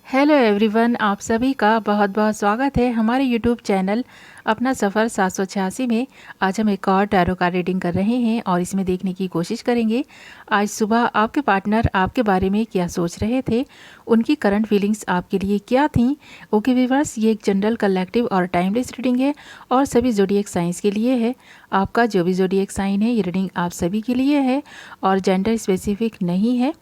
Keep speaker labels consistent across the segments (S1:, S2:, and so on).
S1: Hello everyone, आप सभी का बहुत बहुत स्वागत है हमारे यूट्यूब चैनल अपना सफ़र 786 में। आज हम एक और टैरो का रीडिंग कर रहे हैं और इसमें देखने की कोशिश करेंगे आज सुबह आपके पार्टनर आपके बारे में क्या सोच रहे थे, उनकी करंट फीलिंग्स आपके लिए क्या थीं। ओके व्यूअर्स, ये एक जनरल कलेक्टिव और टाइमलेस रीडिंग है और सभी ज़ोडिएक साइंस के लिए है। आपका जो भी ज़ोडिएक साइन है, ये रीडिंग आप सभी के लिए है और जेंडर स्पेसिफिक नहीं है।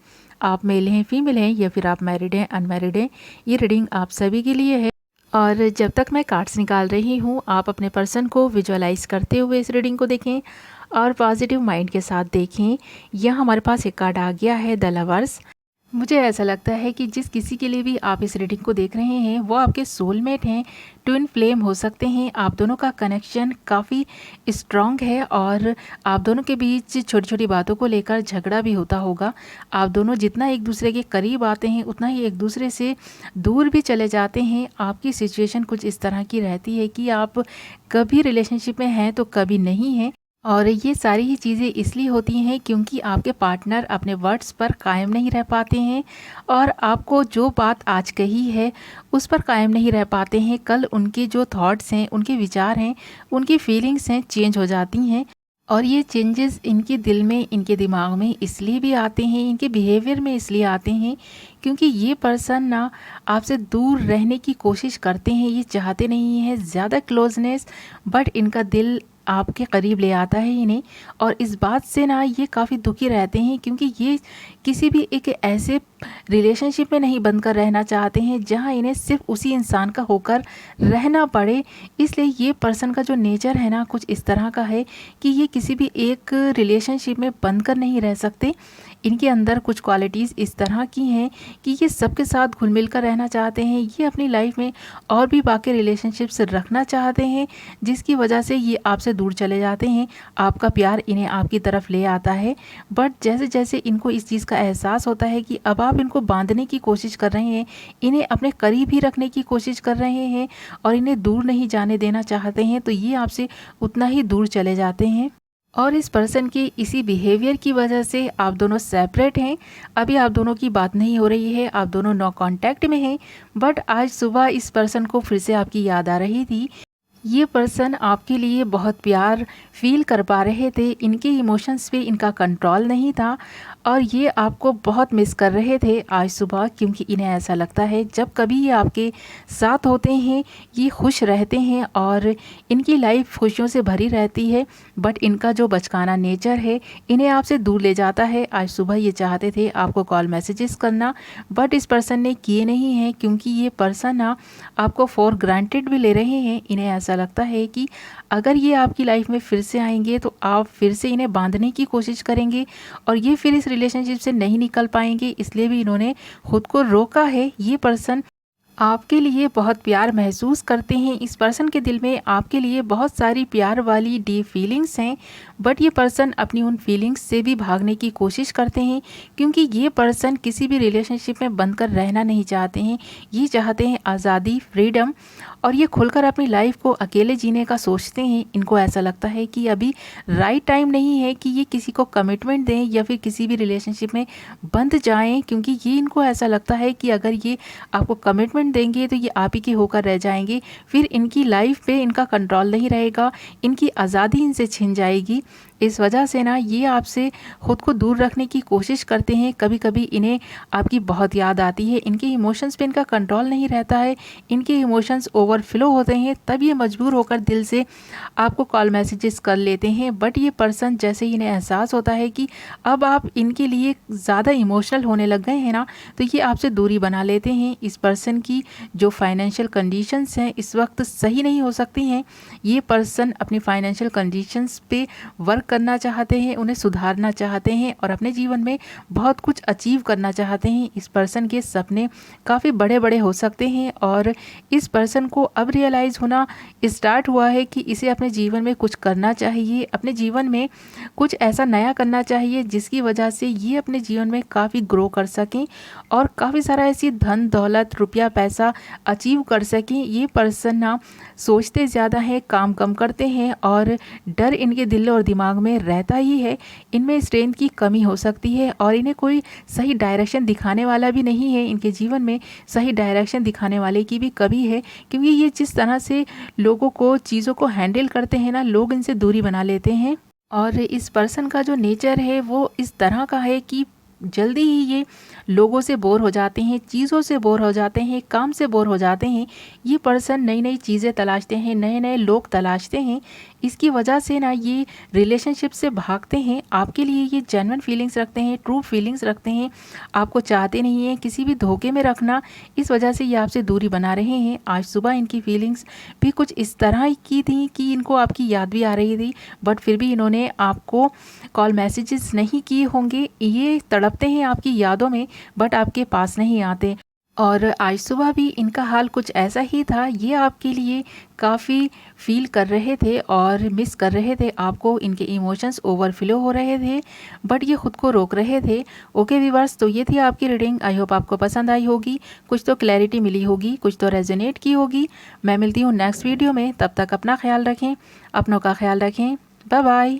S1: आप मेल हैं, फीमेल हैं या फिर आप मैरिड हैं, अनमैरिड हैं, ये रीडिंग आप सभी के लिए है। और जब तक मैं कार्ड्स निकाल रही हूँ, आप अपने पर्सन को विजुअलाइज करते हुए इस रीडिंग को देखें और पॉजिटिव माइंड के साथ देखें। यहाँ हमारे पास एक कार्ड आ गया है, द लवर्स। मुझे ऐसा लगता है कि जिस किसी के लिए भी आप इस रीडिंग को देख रहे हैं वो आपके सोलमेट हैं, ट्विन फ्लेम हो सकते हैं। आप दोनों का कनेक्शन काफ़ी स्ट्रॉन्ग है और आप दोनों के बीच छोटी छोटी बातों को लेकर झगड़ा भी होता होगा। आप दोनों जितना एक दूसरे के करीब आते हैं उतना ही एक दूसरे से दूर भी चले जाते हैं। आपकी सिचुएशन कुछ इस तरह की रहती है कि आप कभी रिलेशनशिप में हैं तो कभी नहीं हैं और ये सारी ही चीज़ें इसलिए होती हैं क्योंकि आपके पार्टनर अपने वर्ड्स पर कायम नहीं रह पाते हैं और आपको जो बात आज कही है उस पर कायम नहीं रह पाते हैं। कल उनके जो थॉट्स हैं, उनके विचार हैं, उनकी फीलिंग्स हैं, चेंज हो जाती हैं और ये चेंजेस इनके दिल में, इनके दिमाग में इसलिए भी आते हैं, इनके बिहेवियर में इसलिए आते हैं क्योंकि ये पर्सन ना आपसे दूर रहने की कोशिश करते हैं। ये चाहते नहीं हैं ज़्यादा क्लोजनेस, बट इनका दिल आपके करीब ले आता है इन्हें और इस बात से ना ये काफ़ी दुखी रहते हैं क्योंकि ये किसी भी एक ऐसे रिलेशनशिप में नहीं बनकर रहना चाहते हैं जहां इन्हें सिर्फ उसी इंसान का होकर रहना पड़े। इसलिए ये पर्सन का जो नेचर है ना कुछ इस तरह का है कि ये किसी भी एक रिलेशनशिप में बनकर नहीं रह सकते। इनके अंदर कुछ क्वालिटीज़ इस तरह की हैं कि ये सबके साथ घुल मिल कर रहना चाहते हैं। ये अपनी लाइफ में और भी बाकी रिलेशनशिप्स रखना चाहते हैं जिसकी वजह से ये आपसे दूर चले जाते हैं। आपका प्यार इन्हें आपकी तरफ ले आता है, बट जैसे जैसे इनको इस चीज़ का एहसास होता है कि अब आप इनको बांधने की कोशिश कर रहे हैं, इन्हें अपने करीब ही रखने की कोशिश कर रहे हैं और इन्हें दूर नहीं जाने देना चाहते हैं, तो ये आपसे उतना ही दूर चले जाते हैं। और इस पर्सन के इसी बिहेवियर की वजह से आप दोनों सेपरेट हैं। अभी आप दोनों की बात नहीं हो रही है, आप दोनों नो कांटेक्ट में हैं, बट आज सुबह इस पर्सन को फिर से आपकी याद आ रही थी। ये पर्सन आपके लिए बहुत प्यार फील कर पा रहे थे, इनके इमोशंस पे इनका कंट्रोल नहीं था और ये आपको बहुत मिस कर रहे थे आज सुबह क्योंकि इन्हें ऐसा लगता है जब कभी ये आपके साथ होते हैं ये खुश रहते हैं और इनकी लाइफ खुशियों से भरी रहती है, बट इनका जो बचकाना नेचर है इन्हें आपसे दूर ले जाता है। आज सुबह ये चाहते थे आपको कॉल मैसेजेस करना, बट इस पर्सन ने किए नहीं हैं क्योंकि ये पर्सन ना आपको फॉर ग्रांटेड भी ले रहे हैं। इन्हें ऐसा लगता है कि अगर ये आपकी लाइफ में फिर से आएंगे तो आप फिर से इन्हें बांधने की कोशिश करेंगे और ये फिर इस रिलेशनशिप से नहीं निकल पाएंगे, इसलिए भी इन्होंने खुद को रोका है। ये पर्सन आपके लिए बहुत प्यार महसूस करते हैं। इस पर्सन के दिल में आपके लिए बहुत सारी प्यार वाली डीप फीलिंग्स हैं, बट ये पर्सन अपनी उन फीलिंग्स से भी भागने की कोशिश करते हैं क्योंकि ये पर्सन किसी भी रिलेशनशिप में बनकर रहना नहीं चाहते हैं। ये चाहते हैं आज़ादी, फ्रीडम और ये खुलकर अपनी लाइफ को अकेले जीने का सोचते हैं। इनको ऐसा लगता है कि अभी राइट टाइम नहीं है कि ये किसी को कमिटमेंट दें या फिर किसी भी रिलेशनशिप में बंध जाएं, क्योंकि ये इनको ऐसा लगता है कि अगर ये आपको कमिटमेंट देंगे तो ये आप ही के होकर रह जाएंगे, फिर इनकी लाइफ पे इनका कंट्रोल नहीं रहेगा, इनकी आज़ादी इनसे छिन जाएगी। इस वजह से ना ये आपसे ख़ुद को दूर रखने की कोशिश करते हैं। कभी कभी इन्हें आपकी बहुत याद आती है, इनके इमोशंस पे इनका कंट्रोल नहीं रहता है, इनके इमोशंस ओवरफ्लो होते हैं, तब ये मजबूर होकर दिल से आपको कॉल मैसेजेस कर लेते हैं। बट ये पर्सन जैसे ही इन्हें एहसास होता है कि अब आप इनके लिए ज़्यादा इमोशनल होने लग गए हैं ना, तो ये आपसे दूरी बना लेते हैं। इस पर्सन की जो फाइनेंशियल कंडीशंस हैं इस वक्त सही नहीं हो सकती हैं। ये पर्सन अपनी फाइनेंशियल कंडीशंस पे वर्क करना चाहते हैं, उन्हें सुधारना चाहते हैं और अपने जीवन में बहुत कुछ अचीव करना चाहते हैं। इस पर्सन के सपने काफ़ी बड़े बड़े हो सकते हैं और इस पर्सन को अब रियलाइज़ होना स्टार्ट हुआ है कि इसे अपने जीवन में कुछ करना चाहिए, अपने जीवन में कुछ ऐसा नया करना चाहिए जिसकी वजह से ये अपने जीवन में काफ़ी ग्रो कर सकें और काफ़ी सारा ऐसी धन दौलत, रुपया पैसा अचीव कर सकें। ये पर्सन ना सोचते ज़्यादा है, काम कम करते हैं और डर इनके दिल और दिमाग दिमाग में रहता ही है। इनमें स्ट्रेंथ की कमी हो सकती है और इन्हें कोई सही डायरेक्शन दिखाने वाला भी नहीं है। इनके जीवन में सही डायरेक्शन दिखाने वाले की भी कमी है, क्योंकि ये जिस तरह से लोगों को, चीज़ों को हैंडल करते हैं ना, लोग इनसे दूरी बना लेते हैं। और इस पर्सन का जो नेचर है वो इस तरह का है कि जल्दी ही ये लोगों से बोर हो जाते हैं, चीज़ों से बोर हो जाते हैं, काम से बोर हो जाते हैं। ये पर्सन नई नई चीज़ें तलाशते हैं, नए नए लोग तलाशते हैं। इसकी वजह से ना ये रिलेशनशिप से भागते हैं। आपके लिए ये जेन्युइन फीलिंग्स रखते हैं, ट्रू फीलिंग्स रखते हैं, आपको चाहते नहीं हैं किसी भी धोखे में रखना। इस वजह से ये आपसे दूरी बना रहे हैं। आज सुबह इनकी फीलिंग्स भी कुछ इस तरह की थी कि इनको आपकी याद भी आ रही थी, बट फिर भी इन्होंने आपको कॉल मैसेजेस नहीं किए होंगे। ये तड़पते हैं आपकी यादों में, बट आपके पास नहीं आते। और आज सुबह भी इनका हाल कुछ ऐसा ही था। ये आपके लिए काफ़ी फील कर रहे थे और मिस कर रहे थे आपको। इनके इमोशंस ओवरफ्लो हो रहे थे, बट ये खुद को रोक रहे थे। ओके व्यूअर्स, तो ये थी आपकी रीडिंग। आई होप आपको पसंद आई होगी, कुछ तो क्लैरिटी मिली होगी, कुछ तो रेजोनेट की होगी। मैं मिलती हूँ नेक्स्ट वीडियो में। तब तक अपना ख्याल रखें, अपनों का ख्याल रखें। Bye bye.